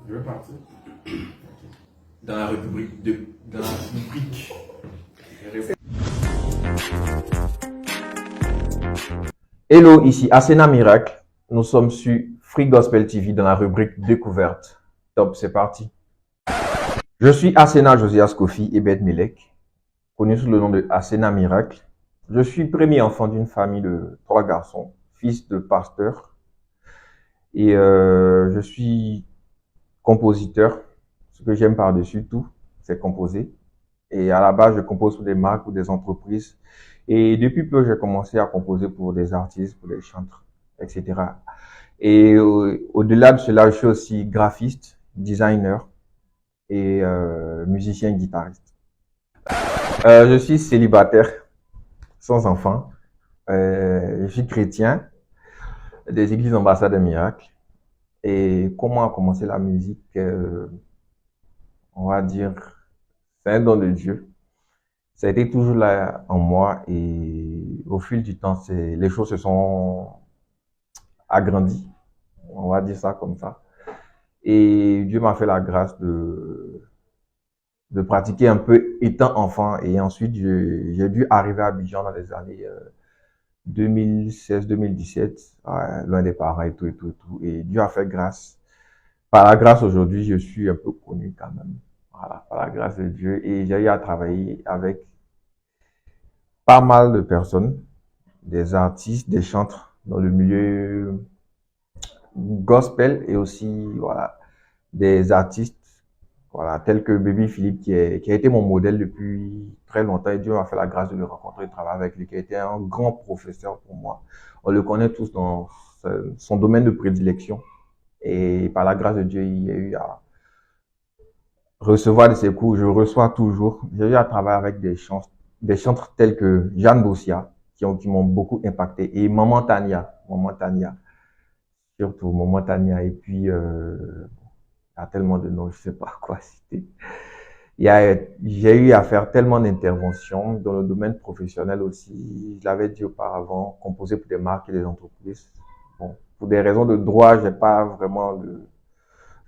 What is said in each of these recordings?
Je vais partir. Dans la rubrique de. Dans la rubrique. Hello, ici Asena Miracle. Nous sommes sur Free Gospel TV dans la rubrique Découverte. Top, c'est parti. Je suis Asena Josias Kofi Ebed Melek, connu sous le nom de Asena Miracle. Je suis premier enfant d'une famille de 3 garçons, fils de pasteur. Et je suis compositeur. Ce que j'aime par-dessus tout, c'est composer. Et à la base, je compose pour des marques ou des entreprises. Et depuis peu, j'ai commencé à composer pour des artistes, pour des chanteurs, etc. Et au-delà de cela, je suis aussi graphiste, designer et musicien guitariste. Je suis célibataire, sans enfant. Je suis chrétien des Églises Ambassades des Miracles. Et comment a commencé la musique on va dire, c'est un don de Dieu. Ça a été toujours là en moi et au fil du temps, les choses se sont agrandies. On va dire ça comme ça. Et Dieu m'a fait la grâce de pratiquer un peu étant enfant. Et ensuite, j'ai dû arriver à Abidjan dans les années 2016-2017, loin des parents et tout, et tout, et tout. Et Dieu a fait grâce. Par la grâce, aujourd'hui, je suis un peu connu quand même. Voilà, par la grâce de Dieu. Et j'ai eu à travailler avec pas mal de personnes, des artistes, des chanteurs dans le milieu gospel et aussi, voilà, des artistes, voilà, tels que Baby Philippe qui a été mon modèle depuis très longtemps et Dieu m'a fait la grâce de le rencontrer, de travailler avec lui, qui a été un grand professeur pour moi. On le connaît tous dans son domaine de prédilection et par la grâce de Dieu, il y a eu à recevoir de ses cours, je reçois toujours. J'ai eu à travailler avec des chanteurs tels que Jeanne Bossia, qui m'ont beaucoup impacté, et Maman Tania, surtout Maman Tania, et puis il y a tellement de noms, je sais pas quoi citer. J'ai eu à faire tellement d'interventions dans le domaine professionnel aussi. Je l'avais dit auparavant, composer pour des marques et des entreprises. Bon, pour des raisons de droit, je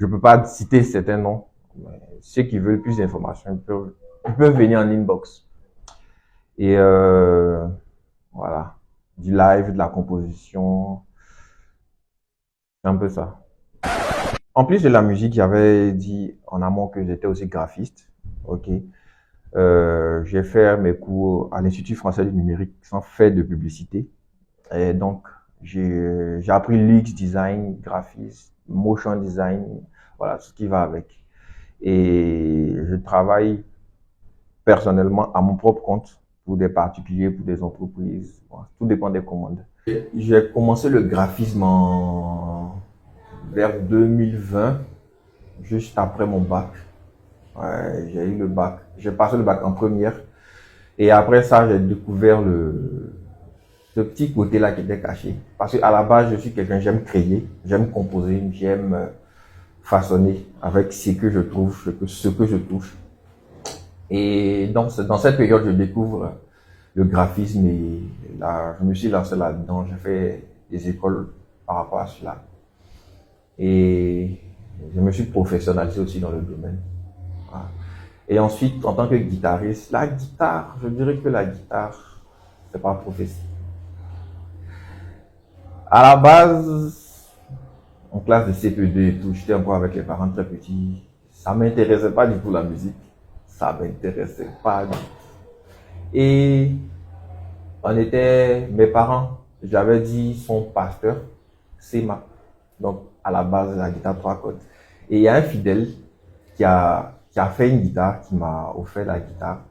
peux pas citer certains noms. Mais ceux qui veulent plus d'informations, ils peuvent venir en inbox. Et voilà, du live, de la composition, c'est un peu ça. En plus de la musique, j'avais dit en amont que j'étais aussi graphiste. Ok. J'ai fait mes cours à l'Institut français du numérique sans faire de publicité. Et donc, j'ai appris l'UX design, graphisme, motion design, voilà, tout ce qui va avec. Et je travaille personnellement à mon propre compte pour des particuliers, pour des entreprises. Bon, tout dépend des commandes. J'ai commencé le graphisme vers 2020, juste après mon bac. Ouais, j'ai eu le bac. J'ai passé le bac en première. Et après ça, j'ai découvert ce petit côté-là qui était caché. Parce qu'à la base, je suis quelqu'un, j'aime créer, j'aime composer, j'aime façonner avec ce que je trouve, ce que je touche. Et donc, dans cette période, je découvre le graphisme et là, je me suis lancé là-dedans. J'ai fait des écoles par rapport à cela. Et je me suis professionnalisé aussi dans le domaine. Voilà. Et ensuite, en tant que guitariste, la guitare, je dirais que la guitare, c'est pas professionnel. À la base, en classe de CP2 et tout, j'étais encore avec les parents très petits. Ça m'intéressait pas du tout la musique. Ça m'intéressait pas du tout. Et mes parents, j'avais dit, sont pasteurs, CEMA. Donc, à la base, la guitare 3 cordes. Et il y a un fidèle qui a fait une guitare, qui m'a offert la guitare.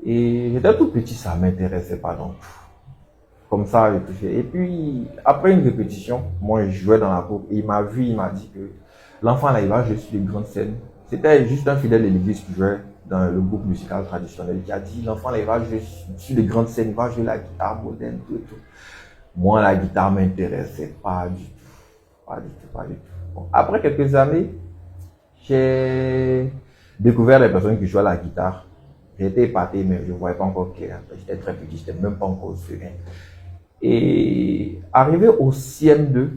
Et j'étais tout petit, ça m'intéressait pas donc. Comme ça, j'ai touché. Et puis, après une répétition, moi, je jouais dans la cour. Et il m'a vu, il m'a dit que l'enfant là, il va jouer sur les grandes scènes. C'était juste un fidèle de l'église qui jouait dans le groupe musical traditionnel qui a dit l'enfant là, il va jouer sur les grandes scènes, il va jouer la guitare moderne, tout et tout. Moi, la guitare m'intéressait pas du tout. Pas du tout, pas du tout. Bon, après quelques années, j'ai découvert les personnes qui jouaient la guitare. J'étais épaté, mais je ne voyais pas encore clair. J'étais très petit, j'étais même pas encore serein. Et arrivé au CM2,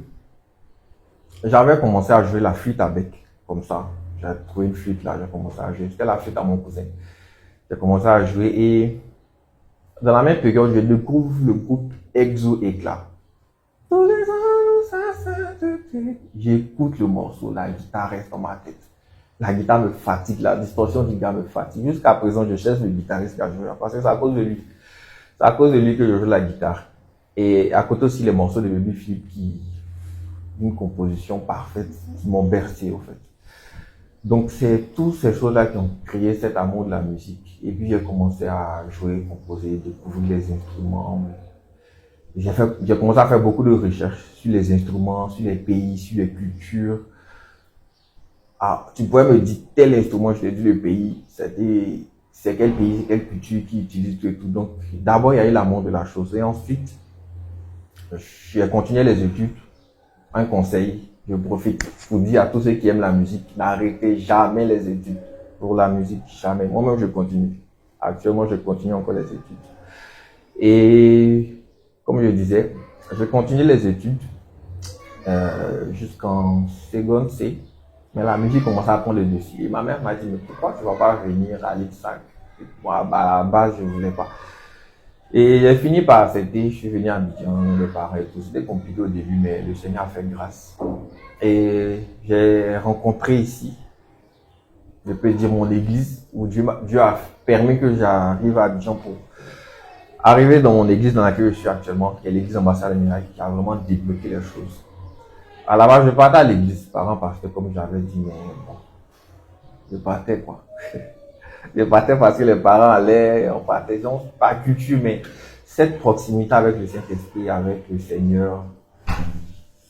J'avais commencé à jouer la flûte à bec, comme ça. J'ai trouvé une flûte là, j'ai commencé à jouer. C'était la flûte à mon cousin. J'ai commencé à jouer et dans la même période, je découvre le groupe Exo Éclat. Tous les ans, j'écoute le morceau, la guitare reste dans ma tête. La guitare me fatigue, la distorsion du gars me fatigue. Jusqu'à présent, je cherche le guitariste qui a joué parce que c'est à cause de lui. C'est à cause de lui que je joue la guitare. Et à côté aussi les morceaux de Baby Philippe qui, une composition parfaite, qui m'ont bercé au fait. Donc c'est toutes ces choses-là qui ont créé cet amour de la musique. Et puis j'ai commencé à jouer, composer, découvrir les instruments. J'ai commencé à faire beaucoup de recherches sur les instruments, sur les pays, sur les cultures. Ah, tu pourrais me dire tel instrument, je te dis le pays, c'est quel pays, c'est quelle culture qui utilise tout et tout. Donc d'abord il y a eu l'amour de la chose et ensuite j'ai continué les études. Un conseil, je profite pour dire à tous ceux qui aiment la musique, n'arrêtez jamais les études pour la musique, jamais. Moi-même, je continue. Actuellement, je continue encore les études. Et comme je disais, je continue les études jusqu'en seconde C. Mais la musique commençait à prendre le dessus. Et ma mère m'a dit, mais pourquoi tu ne vas pas venir à l'IT5? Moi, à la base, je ne voulais pas. Et j'ai fini par accepter, je suis venu à Abidjan, les parents et tout. C'était compliqué au début, mais le Seigneur a fait grâce. Et j'ai rencontré ici, je peux dire mon église, où Dieu a permis que j'arrive à Abidjan pour arriver dans mon église dans laquelle je suis actuellement, qui est l'église ambassade de Miracle, qui a vraiment débloqué les choses. À la base, je partais à l'église, parents, parce que comme j'avais dit, mais bon, je partais quoi. Je partais parce que les parents allaient, on partait, donc pas culture, mais cette proximité avec le Saint-Esprit, avec le Seigneur,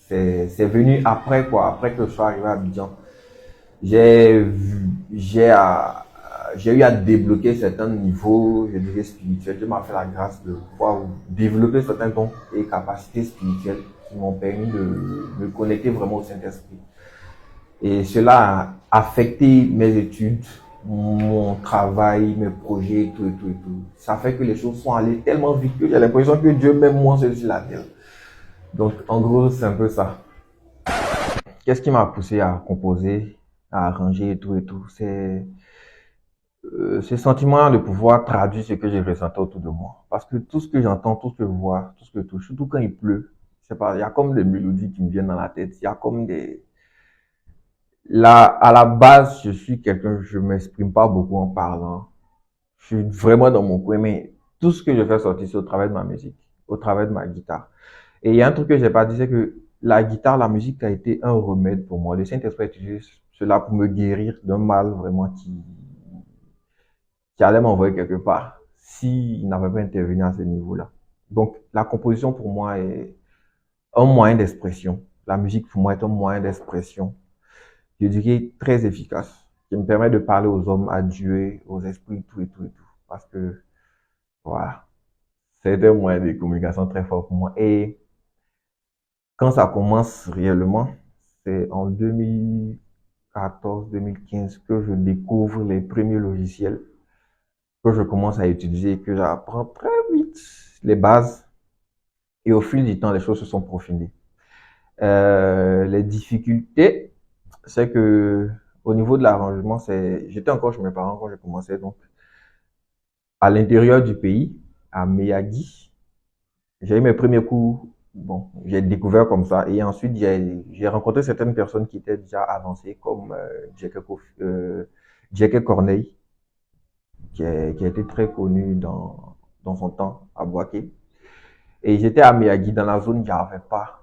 c'est venu après quoi, après que je sois arrivé à Abidjan. J'ai j'ai eu à débloquer certains niveaux, je dirais spirituels. Dieu m'a fait la grâce de pouvoir développer certains dons et capacités spirituelles qui m'ont permis de me connecter vraiment au Saint-Esprit. Et cela a affecté mes études, mon travail, mes projets, et tout et tout et tout. Ça fait que les choses sont allées tellement vite que j'ai l'impression que Dieu m'aime moins sur la terre. Donc, en gros, c'est un peu ça. Qu'est-ce qui m'a poussé à composer, à arranger et tout et tout? C'est ce sentiment de pouvoir traduire ce que j'ai ressenti autour de moi. Parce que tout ce que j'entends, tout ce que je vois, tout ce que je touche, surtout quand il pleut, je sais pas, il y a comme des mélodies qui me viennent dans la tête. Il y a comme des... Là, à la base, je suis quelqu'un, je m'exprime pas beaucoup en parlant. Je suis vraiment dans mon coin, mais tout ce que je fais sortir, c'est au travers de ma musique, au travers de ma guitare. Et il y a un truc que j'ai pas dit, c'est que la guitare, la musique a été un remède pour moi. Le Saint-Esprit a utilisé cela pour me guérir d'un mal vraiment qui allait m'envoyer quelque part s'il n'avait pas intervenu à ce niveau-là. Donc, la composition pour moi est un moyen d'expression. La musique pour moi est un moyen d'expression, je dirais très efficace, qui me permet de parler aux hommes, à Dieu, aux esprits, tout et tout et tout. Parce que, voilà, c'est un moyen de communication très fort pour moi. Et quand ça commence réellement, c'est en 2014-2015 que je découvre les premiers logiciels que je commence à utiliser et que j'apprends très vite les bases. Et au fil du temps, les choses se sont profilées. Les difficultés, c'est que au niveau de l'arrangement, j'étais encore chez mes parents quand j'ai commencé, donc à l'intérieur du pays, à Miyagi, j'ai eu mes premiers cours. Bon, j'ai découvert comme ça et ensuite j'ai rencontré certaines personnes qui étaient déjà avancées comme Jackie Corneille qui a été très connu dans son temps à Boaké. Et j'étais à Miyagi, dans la zone, il n'y avait pas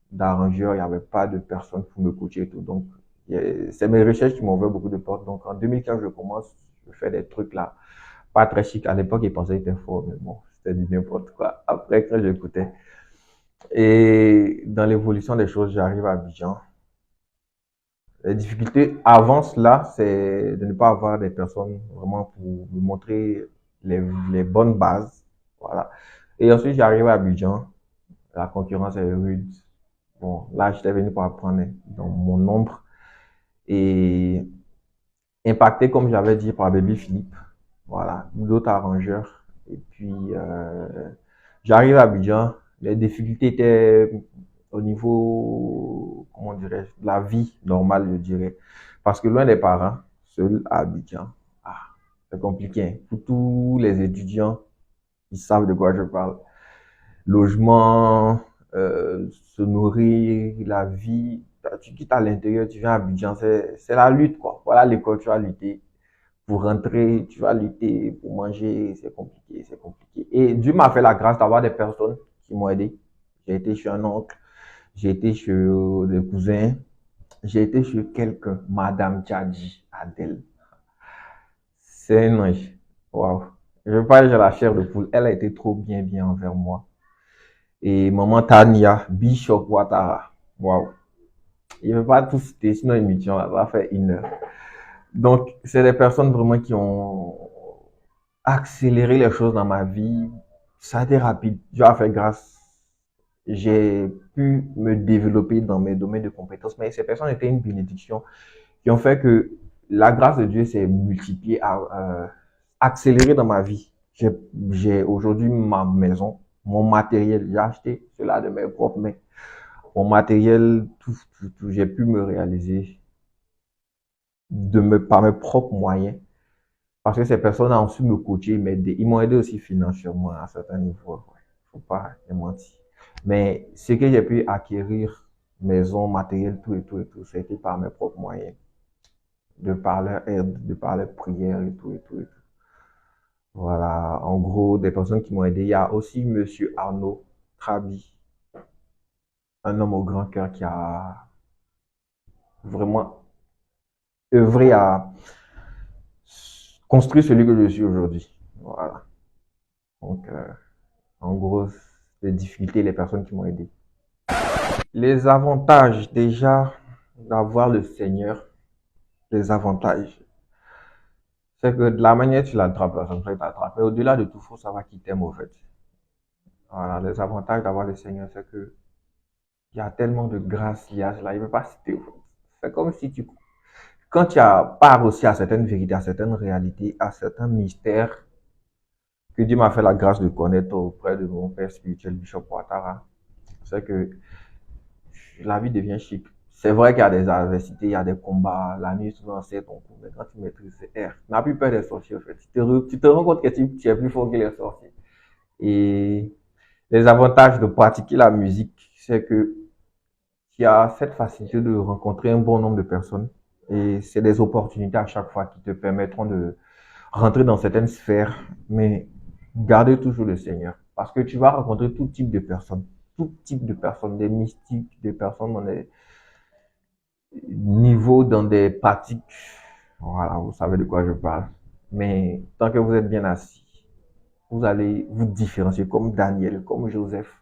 d'arrangeur, il n'y avait pas de personne pour me coacher et tout. Donc, c'est mes recherches qui m'ont ouvert beaucoup de portes. Donc, en 2015, je commence, je fais des trucs là, pas très chic. À l'époque, ils pensaient que j'étais fort, mais bon, c'était du n'importe quoi. Après, quand j'écoutais. Et dans l'évolution des choses, j'arrive à Abidjan. Les difficultés avant cela, c'est de ne pas avoir des personnes vraiment pour me montrer les bonnes bases. Voilà. Et ensuite, j'arrive à Abidjan. La concurrence est rude. Bon, là, j'étais venu pour apprendre dans mon nombre et impacté, comme j'avais dit, par Baby Philippe. Voilà, d'autres arrangeurs. Et puis, j'arrive à Abidjan. Les difficultés étaient au niveau, comment dirais-je, de la vie normale, je dirais. Parce que loin des parents, seul à Abidjan, ah, c'est compliqué, hein. Pour tous les étudiants, ils savent de quoi je parle. Logement, se nourrir, la vie. Tu quittes à l'intérieur, tu viens à Abidjan, c'est la lutte, quoi. Voilà l'école, tu vas lutter. Pour rentrer, tu vas lutter. Pour manger, c'est compliqué, c'est compliqué. Et Dieu m'a fait la grâce d'avoir des personnes qui m'ont aidé. J'ai été chez un oncle, j'ai été chez des cousins, j'ai été chez quelqu'un, Madame Tchadji, Adèle. C'est un ange. Waouh. Je veux pas dire j'ai la chair de poule. Elle a été trop bien, bien envers moi. Et maman Tania, Bishop Ouattara. Waouh. Je ne vais pas tout citer, sinon l'émission va faire 1 heure. Donc, c'est des personnes vraiment qui ont accéléré les choses dans ma vie. Ça a été rapide. Dieu a fait grâce. J'ai pu me développer dans mes domaines de compétences. Mais ces personnes étaient une bénédiction qui ont fait que la grâce de Dieu s'est multipliée, accélérée dans ma vie. J'ai aujourd'hui ma maison, mon matériel. J'ai acheté cela de mes propres mains. Mon matériel, tout, j'ai pu me réaliser par mes propres moyens. Parce que ces personnes ont su me coacher, m'aider. Ils m'ont aidé aussi financièrement à certains niveaux. Ouais. Faut pas les mentir. Mais ce que j'ai pu acquérir, maison, matériel, tout, c'était par mes propres moyens. De par leur aide, de par leur prière et tout. Voilà. En gros, des personnes qui m'ont aidé. Il y a aussi Monsieur Arnaud Trabi, un homme au grand cœur qui a vraiment œuvré à construire celui que je suis aujourd'hui. Voilà. Donc, en gros, les difficultés, les personnes qui m'ont aidé. Les avantages, déjà, d'avoir le Seigneur, les avantages, c'est que de la manière tu l'attrapes, la personne t'attrape. Mais au-delà de tout, il faut savoir qui t'aime, au fait. Voilà, les avantages d'avoir le Seigneur, c'est que il y a tellement de grâce liée à cela, il ne peut pas citer. C'est comme si quand tu as part aussi à certaines vérités, à certaines réalités, à certains mystères que Dieu m'a fait la grâce de connaître auprès de mon père spirituel, Bishop Ouattara, c'est que la vie devient chic. C'est vrai qu'il y a des adversités, il y a des combats, la nuit souvent c'est ton coup, mais quand tu maîtrises c'est air. Tu n'as plus peur des sorciers en fait. Tu te rends compte que tu es plus fort que les sorciers. Et les avantages de pratiquer la musique, c'est que tu as cette facilité de rencontrer un bon nombre de personnes. Et c'est des opportunités à chaque fois qui te permettront de rentrer dans certaines sphères, mais garder toujours le Seigneur. Parce que tu vas rencontrer tout type de personnes, des mystiques, des personnes dans des niveaux, dans des pratiques. Voilà, vous savez de quoi je parle. Mais tant que vous êtes bien assis, vous allez vous différencier comme Daniel, comme Joseph.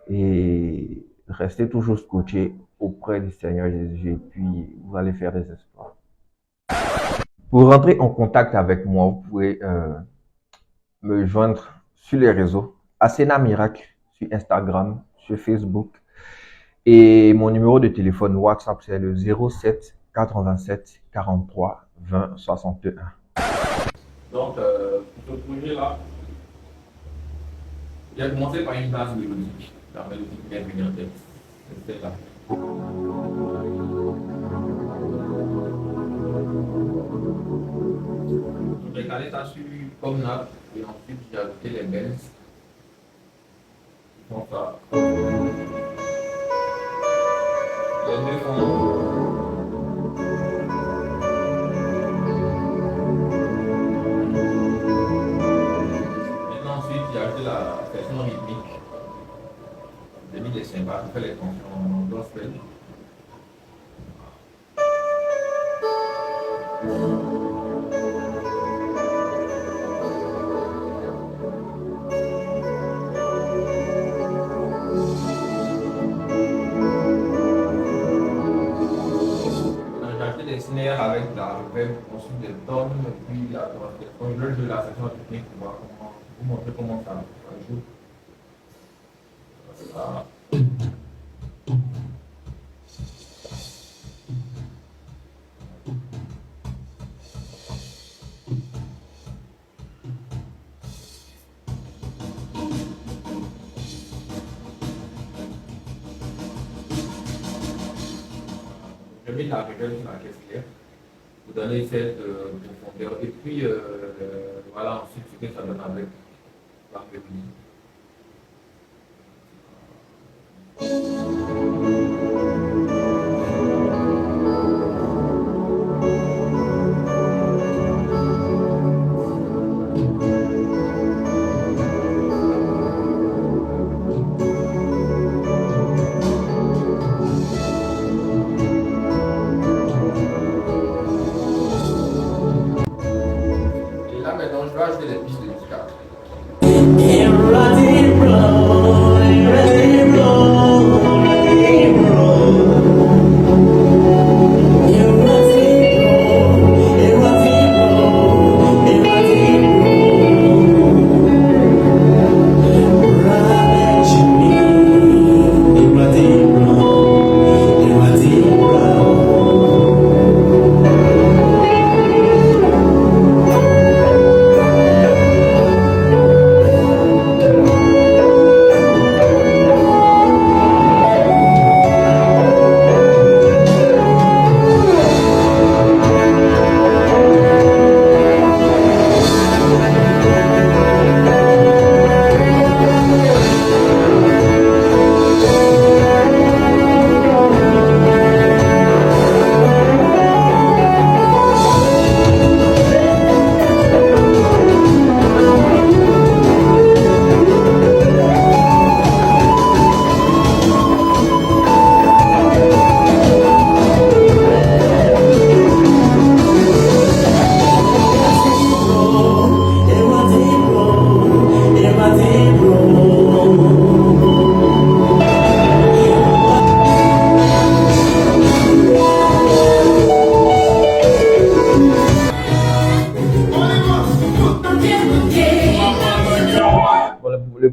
Et restez toujours scotché auprès du Seigneur Jésus et puis vous allez faire des exploits. Pour rentrer en contact avec moi, vous pouvez me joindre sur les réseaux. Asena Miracle sur Instagram, sur Facebook. Et mon numéro de téléphone WhatsApp, c'est le 07 87 43 20 61. Donc, pour ce projet-là, j'ai commencé par une base mélodique. La mélodie qui vient venir en tête. C'était là. J'ai calé ça sur comme nappe et ensuite j'ai ajouté les bells. Donc ça. Les deux font. Maintenant ensuite j'ai ajouté la section rythmique. J'ai mis des cymbales, j'ai fait les tensions gospel. Des snares avec la reverb, ensuite des tomes, puis la transcription. Je vais jouer la section technique pour voir comment, vous montrer comment ça joue. Voilà. mis la révèle sur la caisse claire pour donner cette profondeur. Et puis, voilà, ensuite, ce que ça donne avec la mélodie. Et là, maintenant, je vais ajouter des pistes de musique après.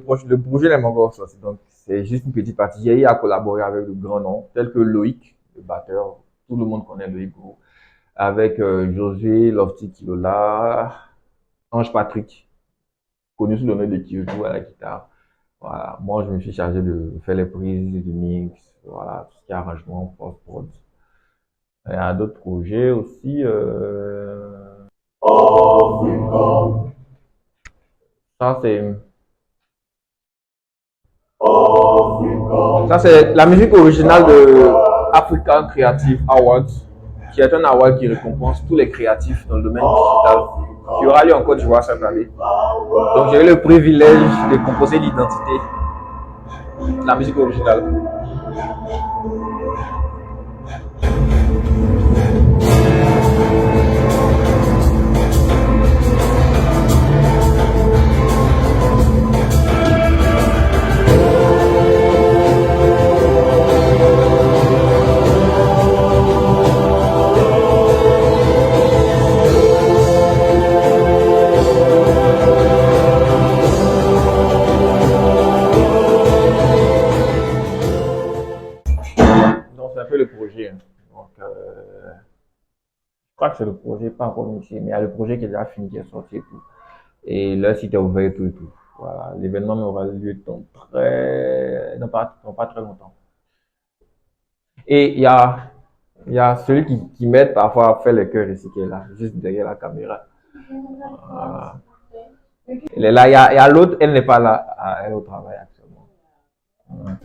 Bon, le projet n'est pas encore sorti, donc c'est juste une petite partie. J'ai à collaborer avec de grands noms, tels que Loïc, le batteur, tout le monde connaît Loïc Gros, avec Josué, Lofty Kilola, Ange Patrick, connu sous le nom de qui joue à la guitare. Voilà, moi je me suis chargé de faire les prises, du mix, voilà, tout ce qui est arrangement, post-prod. Il y a d'autres projets aussi. Ça c'est la musique originale de African Creative Awards, qui est un award qui récompense tous les créatifs dans le domaine digital, qui aura lieu en Côte d'Ivoire cette année. Donc j'ai eu le privilège de composer l'identité de la musique originale. Donc c'est un peu le projet. Donc, je crois que c'est le projet, pas encore initié, mais il y a le projet qui est déjà fini, qui est sorti et tout. Et le site est ouvert et tout et tout. Voilà, l'événement aura lieu dans pas très longtemps. Et il y a celui qui m'aide parfois à faire les chœurs ici, qui est là, juste derrière la caméra. Voilà. Elle est là, il y a l'autre, elle n'est pas là, elle est au travail actuellement. Voilà.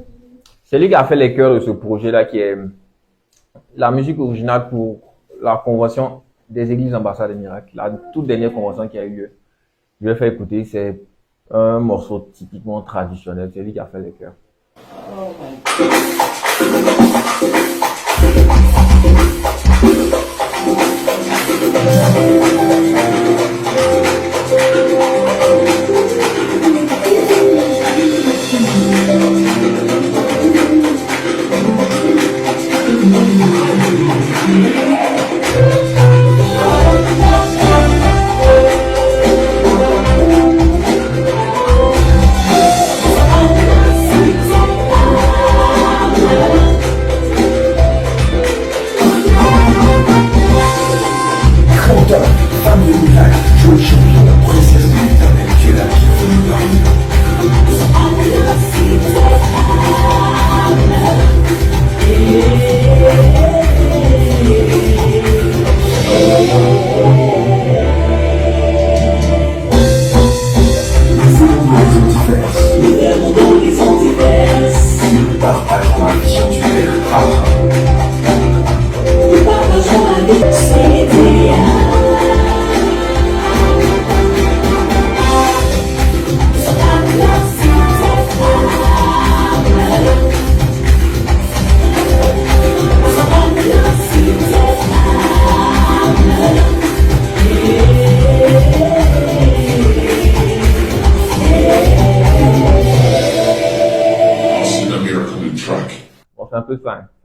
C'est lui qui a fait les chœurs de ce projet-là, qui est la musique originale pour la convention des églises ambassades des miracles, la toute dernière convention qui a eu lieu. Je vais faire écouter, c'est un morceau typiquement traditionnel, c'est lui qui a fait les chœurs. Oh Bon, c'est un peu ça. Hein.